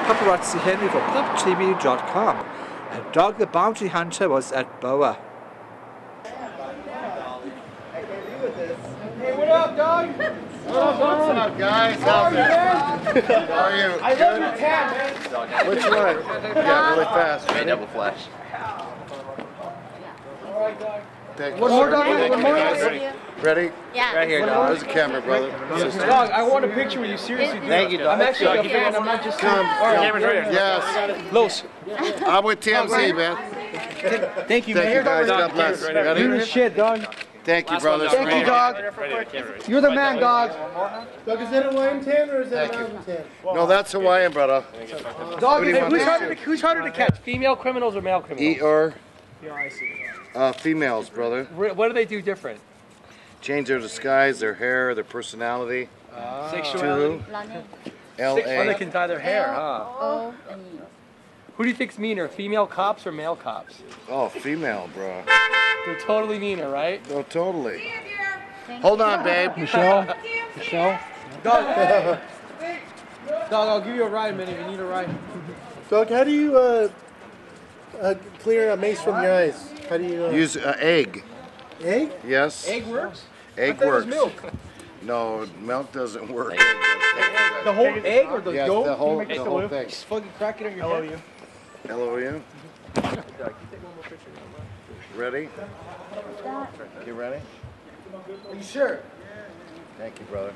Paparazzi Henry from PopTV.com. And Dog the Bounty Hunter was at Boa. Hey, what up, dog? What's up, guys? How's it? How are you? I love your cat, man. Which one? Yeah, really fast. Right, double flash. All right, dog. Thank you. One more, dog. Thank One you, more. guys. Ready? Yeah. Right here, dog. There's a camera, brother. Dog, I want a picture with you. Seriously, dude. Thank you, dog. I'm actually a fan. I'm not just. Come. Camera's right here. Yes. Los. I'm with TMZ, man. Thank you, Thank you, man. guys. God bless. You're Ready? the shit, dog. Thank you, brothers. Thank you, dog. You're the man, dog. Doug, is that a Hawaiian tan or is that a mountain tan? No, that's Hawaiian, brother. Dog, do you want who's harder to catch? Female criminals or male criminals? E.R. Yeah, I see. Females, brother. What do they do different? Change their disguise, their hair, their personality. Sexuality. L.A. Oh, they can dye their hair, huh? O-E. Who do you think's meaner, female cops or male cops? Oh, female, bro. They're totally meaner, right? Oh, totally. Hold on, babe. Michelle? Dog, I'll give you a ride, man, if you need a ride. Doug, how do you clear a mace from your eyes? How do you Use egg. egg? Yes. Egg works? Egg I thought it was works. milk. No, milk doesn't work. The whole egg or the Yes, yolk? the whole thing. Just fucking crack it on your head. L-O-U. Ready? You ready? Are you sure? Thank you, brother.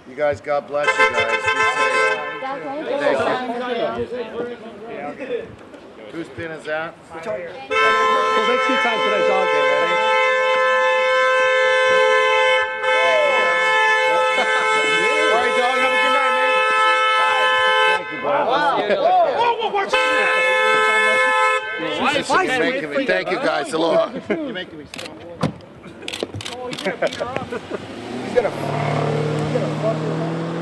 You guys, God bless you guys. Be safe. Thank you. Whose pin is that? Well, thanks for your time today, dog. Okay, ready? All right, dog. Have a good night, man. Thank you, brother. Thank you, guys. Aloha. You're making me stop. He's gonna fuck you.